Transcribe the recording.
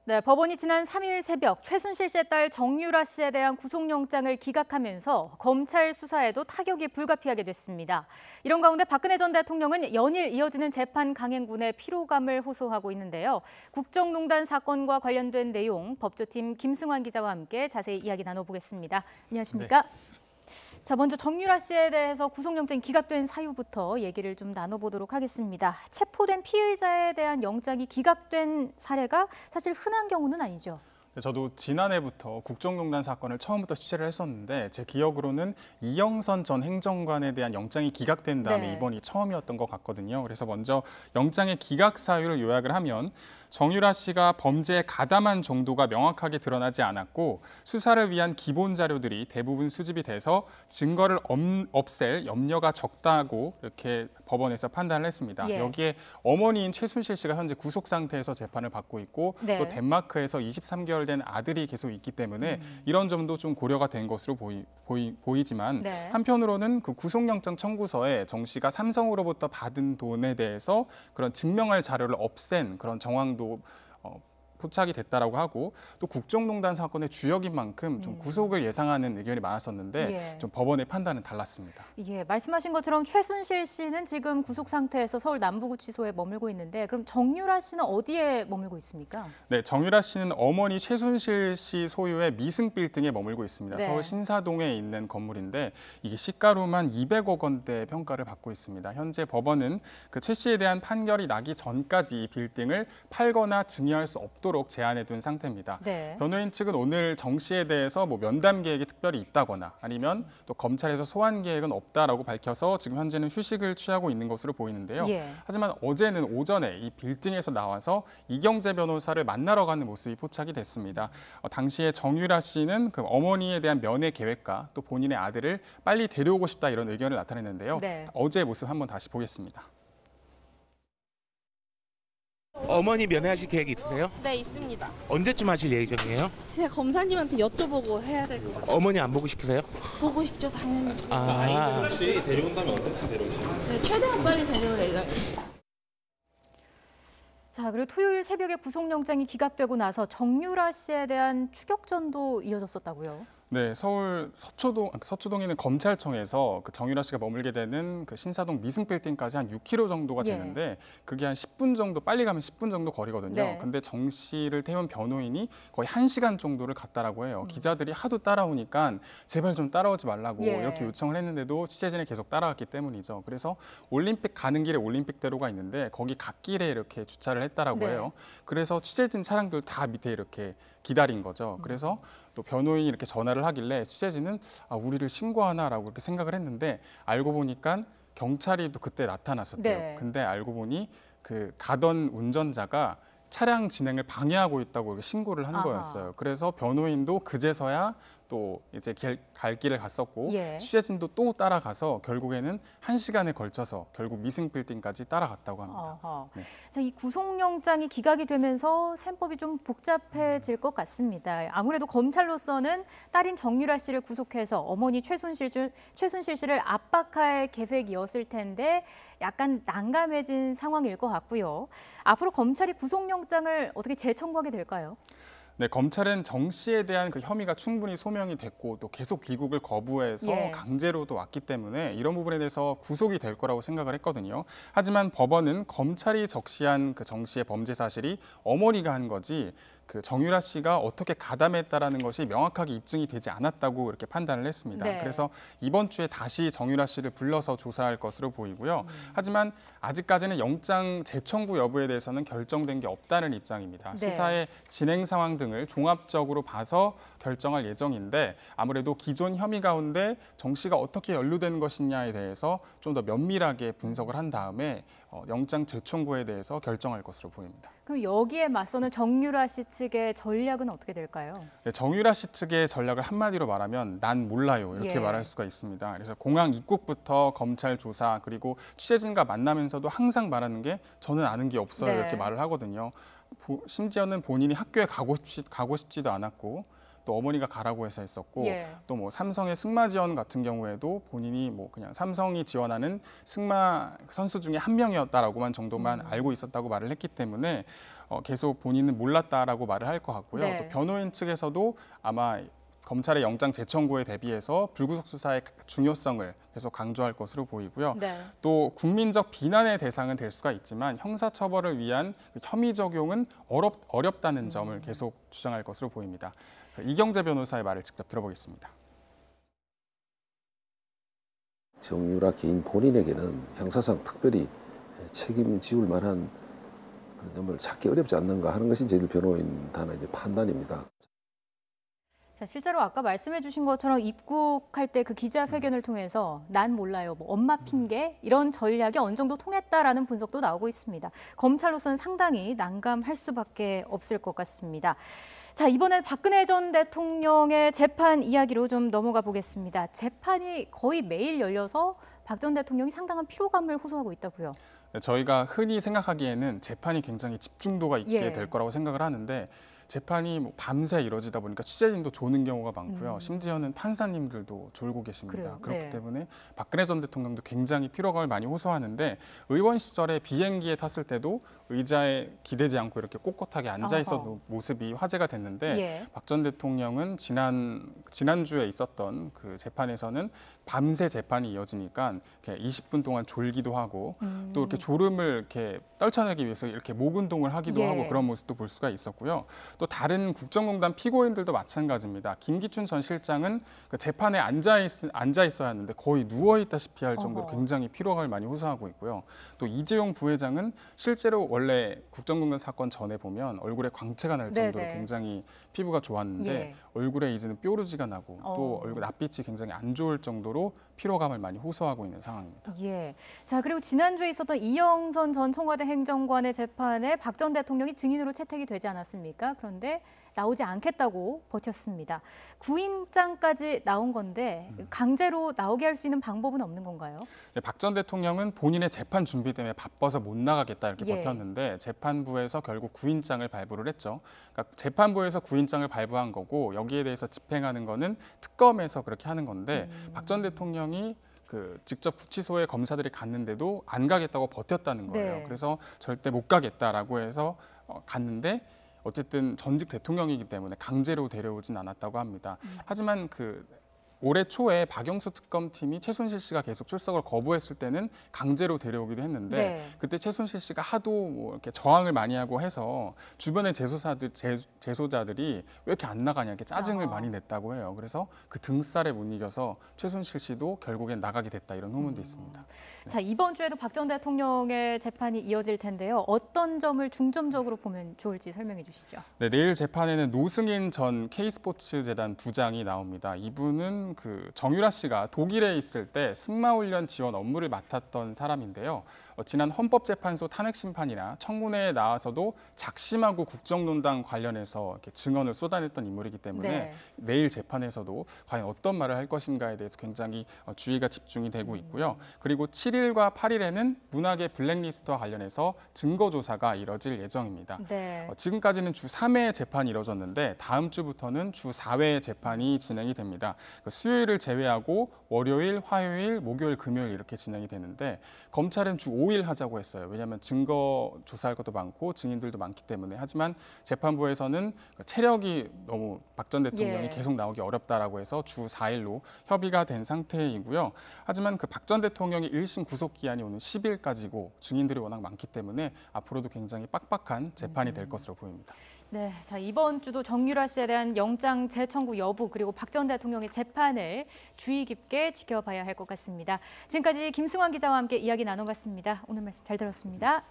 네, 법원이 지난 3일 새벽 최순실 씨의 딸 정유라 씨에 대한 구속영장을 기각하면서 검찰 수사에도 타격이 불가피하게 됐습니다. 이런 가운데 박근혜 전 대통령은 연일 이어지는 재판 강행군의 피로감을 호소하고 있는데요. 국정농단 사건과 관련된 내용 법조팀 김승환 기자와 함께 자세히 이야기 나눠보겠습니다. 안녕하십니까? 네. 자, 먼저 정유라 씨에 대해서 구속영장이 기각된 사유부터 얘기를 좀 나눠보도록 하겠습니다. 체포된 피의자에 대한 영장이 기각된 사례가 사실 흔한 경우는 아니죠. 저도 지난해부터 국정농단 사건을 처음부터 취재를 했었는데 제 기억으로는 이영선 전 행정관에 대한 영장이 기각된 다음에 이번이 처음이었던 것 같거든요. 그래서 먼저 영장의 기각 사유를 요약을 하면 정유라 씨가 범죄에 가담한 정도가 명확하게 드러나지 않았고 수사를 위한 기본 자료들이 대부분 수집이 돼서 증거를 없앨 염려가 적다고 이렇게 법원에서 판단을 했습니다. 여기에 어머니인 최순실 씨가 현재 구속 상태에서 재판을 받고 있고 또 덴마크에서 23개월 된 아들이 계속 있기 때문에 이런 점도 좀 고려가 된 것으로 보이지만 한편으로는 그 구속영장 청구서에 정 씨가 삼성으로부터 받은 돈에 대해서 그런 증명할 자료를 없앤 그런 정황도 포착이 됐다라고 하고 또 국정농단 사건의 주역인 만큼 좀 구속을 예상하는 의견이 많았었는데 좀 법원의 판단은 달랐습니다. 말씀하신 것처럼 최순실 씨는 지금 구속 상태에서 서울 남부구치소에 머물고 있는데 그럼 정유라 씨는 어디에 머물고 있습니까? 네, 정유라 씨는 어머니 최순실 씨 소유의 미승 빌딩에 머물고 있습니다. 서울 신사동에 있는 건물인데 이게 시가로만 200억 원대 평가를 받고 있습니다. 현재 법원은 그 최 씨에 대한 판결이 나기 전까지 이 빌딩을 팔거나 증여할 수 없도록 제한해둔 상태입니다. 변호인 측은 오늘 정 씨에 대해서 뭐 면담 계획이 특별히 있다거나 아니면 또 검찰에서 소환 계획은 없다라고 밝혀서 지금 현재는 휴식을 취하고 있는 것으로 보이는데요. 하지만 어제는 오전에 이 빌딩에서 나와서 이경재 변호사를 만나러 가는 모습이 포착이 됐습니다. 당시에 정유라 씨는 그 어머니에 대한 면회 계획과 또 본인의 아들을 빨리 데려오고 싶다 이런 의견을 나타냈는데요. 어제의 모습 한번 다시 보겠습니다. 어머니 면회하실 계획 있으세요? 네, 있습니다. 언제쯤 하실 예정이에요? 제가 검사님한테 여쭤보고 해야 될 것 같아요. 어머니 안 보고 싶으세요? 보고 싶죠, 당연히. 아, 혹시 데려온다면 언제쯤 데려오시나요? 네, 최대한 빨리 데려올 예정입니다. 자, 그리고 토요일 새벽에 구속영장이 기각되고 나서 정유라 씨에 대한 추격전도 이어졌었다고요? 네, 서울 서초동에 있는 검찰청에서 그 정유라 씨가 머물게 되는 그 신사동 미승빌딩까지 한 6km 정도가 되는데 그게 한 10분 정도, 빨리 가면 10분 정도 거리거든요. 근데 정 씨를 태운 변호인이 거의 1시간 정도를 갔다라고 해요. 기자들이 하도 따라오니까 제발 좀 따라오지 말라고 이렇게 요청을 했는데도 취재진이 계속 따라갔기 때문이죠. 그래서 올림픽 가는 길에 올림픽대로가 있는데 거기 갓길에 이렇게 주차를 했다라고 해요. 그래서 취재진 차량들 다 밑에 이렇게 기다린 거죠. 그래서 또 변호인이 이렇게 전화를 하길래 취재진은 우리를 신고하나라고 이렇게 생각을 했는데 알고 보니까 경찰이 또 그때 나타났었대요. 근데 알고 보니 그 가던 운전자가 차량 진행을 방해하고 있다고 이렇게 신고를 한 거였어요. 그래서 변호인도 그제서야 또 이제 갈 길을 갔었고 취재진도 또 따라가서 결국에는 1시간에 걸쳐서 결국 미승빌딩까지 따라갔다고 합니다. 자, 이 구속영장이 기각이 되면서 셈법이 좀 복잡해질 것 같습니다. 아무래도 검찰로서는 딸인 정유라 씨를 구속해서 어머니 최순실 씨를 압박할 계획이었을 텐데 약간 난감해진 상황일 것 같고요. 앞으로 검찰이 구속영장을 어떻게 재청구하게 될까요? 네, 검찰은 정 씨에 대한 그 혐의가 충분히 소명이 됐고 또 계속 귀국을 거부해서 강제로도 왔기 때문에 이런 부분에 대해서 구속이 될 거라고 생각을 했거든요. 하지만 법원은 검찰이 적시한 그 정 씨의 범죄 사실이 어머니가 한 거지 그 정유라 씨가 어떻게 가담했다라는 것이 명확하게 입증이 되지 않았다고 이렇게 판단을 했습니다. 그래서 이번 주에 다시 정유라 씨를 불러서 조사할 것으로 보이고요. 하지만 아직까지는 영장 재청구 여부에 대해서는 결정된 게 없다는 입장입니다. 수사의 진행 상황 등을 종합적으로 봐서 결정할 예정인데 아무래도 기존 혐의 가운데 정 씨가 어떻게 연루된 것이냐에 대해서 좀 더 면밀하게 분석을 한 다음에 영장 재청구에 대해서 결정할 것으로 보입니다. 그럼 여기에 맞서는 정유라 씨 측의 전략은 어떻게 될까요? 네, 정유라 씨 측의 전략을 한마디로 말하면 난 몰라요 이렇게 말할 수가 있습니다. 그래서 공항 입국부터 검찰 조사 그리고 취재진과 만나면서도 항상 말하는 게 저는 아는 게 없어요 이렇게 말을 하거든요. 심지어는 본인이 학교에 가고 싶지도 않았고 또 어머니가 가라고 해서 했었고 예. 또 뭐 삼성의 승마 지원 같은 경우에도 본인이 뭐 그냥 삼성이 지원하는 승마 선수 중에 한 명이었다라고만 정도만 알고 있었다고 말을 했기 때문에 계속 본인은 몰랐다라고 말을 할 것 같고요. 네. 또 변호인 측에서도 아마 검찰의 영장 재청구에 대비해서 불구속 수사의 중요성을 계속 강조할 것으로 보이고요. 네. 또 국민적 비난의 대상은 될 수가 있지만 형사처벌을 위한 그 혐의 적용은 어렵다는 점을 계속 주장할 것으로 보입니다. 이경재 변호사의 말을 직접 들어보겠습니다. 정유라 개인 본인에게는 형사상 특별히 책임지울 만한 그런 점을 찾기 어렵지 않는가 하는 것이 저희 변호인단의 판단입니다. 자, 실제로 아까 말씀해 주신 것처럼 입국할 때 그 기자회견을 통해서 난 몰라요, 뭐 엄마 핑계 이런 전략이 어느 정도 통했다라는 분석도 나오고 있습니다. 검찰로서는 상당히 난감할 수밖에 없을 것 같습니다. 자, 이번엔 박근혜 전 대통령의 재판 이야기로 좀 넘어가 보겠습니다. 재판이 거의 매일 열려서 박 전 대통령이 상당한 피로감을 호소하고 있다고요. 저희가 흔히 생각하기에는 재판이 굉장히 집중도가 있게 예. 될 거라고 생각을 하는데 재판이 뭐 밤새 이뤄지다 보니까 취재진도 조는 경우가 많고요. 심지어는 판사님들도 졸고 계십니다. 그래요. 그렇기 네. 때문에 박근혜 전 대통령도 굉장히 피로감을 많이 호소하는데 의원 시절에 비행기에 탔을 때도 의자에 기대지 않고 이렇게 꼿꼿하게 앉아 있었던 모습이 화제가 됐는데 예. 박 전 대통령은 지난주에 있었던 그 재판에서는 밤새 재판이 이어지니까 이렇게 20분 동안 졸기도 하고 또 이렇게 졸음을 이렇게 떨쳐내기 위해서 이렇게 목 운동을 하기도 예. 하고 그런 모습도 볼 수가 있었고요. 또 다른 국정농단 피고인들도 마찬가지입니다. 김기춘 전 실장은 그 재판에 앉아 있어야 하는데 거의 누워 있다시피 할 정도로 굉장히 피로감을 많이 호소하고 있고요. 또 이재용 부회장은 실제로 원래 국정농단 사건 전에 보면 얼굴에 광채가 날 정도로 네네. 굉장히 피부가 좋았는데 예. 얼굴에 이제는 뾰루지가 나고 또 얼굴 낯빛이 굉장히 안 좋을 정도로 피로감을 많이 호소하고 있는 상황입니다. 예. 자, 그리고 지난주에 있었던 이영선 전 청와대 행정관의 재판에 박 전 대통령이 증인으로 채택이 되지 않았습니까? 그런데 나오지 않겠다고 버텼습니다. 구인장까지 나온 건데 강제로 나오게 할 수 있는 방법은 없는 건가요? 네, 박 전 대통령은 본인의 재판 준비 때문에 바빠서 못 나가겠다 이렇게 예. 버텼는데 재판부에서 결국 구인장을 발부를 했죠. 그러니까 재판부에서 구인장을 발부한 거고 여기에 대해서 집행하는 거는 특검에서 그렇게 하는 건데 박 전 대통령이 그 직접 구치소에 검사들이 갔는데도 안 가겠다고 버텼다는 거예요. 네. 그래서 절대 못 가겠다라고 해서 갔는데 어쨌든 전직 대통령이기 때문에 강제로 데려오진 않았다고 합니다. 하지만 그 올해 초에 박영수 특검팀이 최순실 씨가 계속 출석을 거부했을 때는 강제로 데려오기도 했는데 네. 그때 최순실 씨가 하도 뭐 이렇게 저항을 많이 하고 해서 주변의 재소자들이 왜 이렇게 안 나가냐 이렇게 짜증을 많이 냈다고 해요. 그래서 그 등살에 못 이겨서 최순실 씨도 결국엔 나가게 됐다 이런 후문도 있습니다. 자, 이번 주에도 박 전 대통령의 재판이 이어질 텐데요. 어떤 점을 중점적으로 보면 좋을지 설명해 주시죠. 네, 내일 재판에는 노승인 전 K스포츠재단 부장이 나옵니다. 이분은 그 정유라 씨가 독일에 있을 때 승마훈련 지원 업무를 맡았던 사람인데요. 지난 헌법재판소 탄핵 심판이나 청문회에 나와서도 작심하고 국정농단 관련해서 이렇게 증언을 쏟아냈던 인물이기 때문에 네. 내일 재판에서도 과연 어떤 말을 할 것인가에 대해서 굉장히 주의가 집중이 되고 있고요. 그리고 7일과 8일에는 문학의 블랙리스트와 관련해서 증거 조사가 이뤄질 예정입니다. 네. 지금까지는 주 3회의 재판이 이뤄졌는데 다음 주부터는 주 4회의 재판이 진행이 됩니다. 수요일을 제외하고 월요일, 화요일, 목요일, 금요일 이렇게 진행이 되는데 검찰은 주 5일 하자고 했어요. 왜냐하면 증거 조사할 것도 많고 증인들도 많기 때문에. 하지만 재판부에서는 체력이 너무 박 전 대통령이 예. 계속 나오기 어렵다라고 해서 주 4일로 협의가 된 상태이고요. 하지만 그 박 전 대통령의 1심 구속 기한이 오는 10일까지고 증인들이 워낙 많기 때문에 앞으로도 굉장히 빡빡한 재판이 될 것으로 보입니다. 네, 자, 이번 주도 정유라 씨에 대한 영장 재청구 여부 그리고 박 전 대통령의 재판을 주의 깊게 지켜봐야 할 것 같습니다. 지금까지 김승환 기자와 함께 이야기 나눠봤습니다. 오늘 말씀 잘 들었습니다.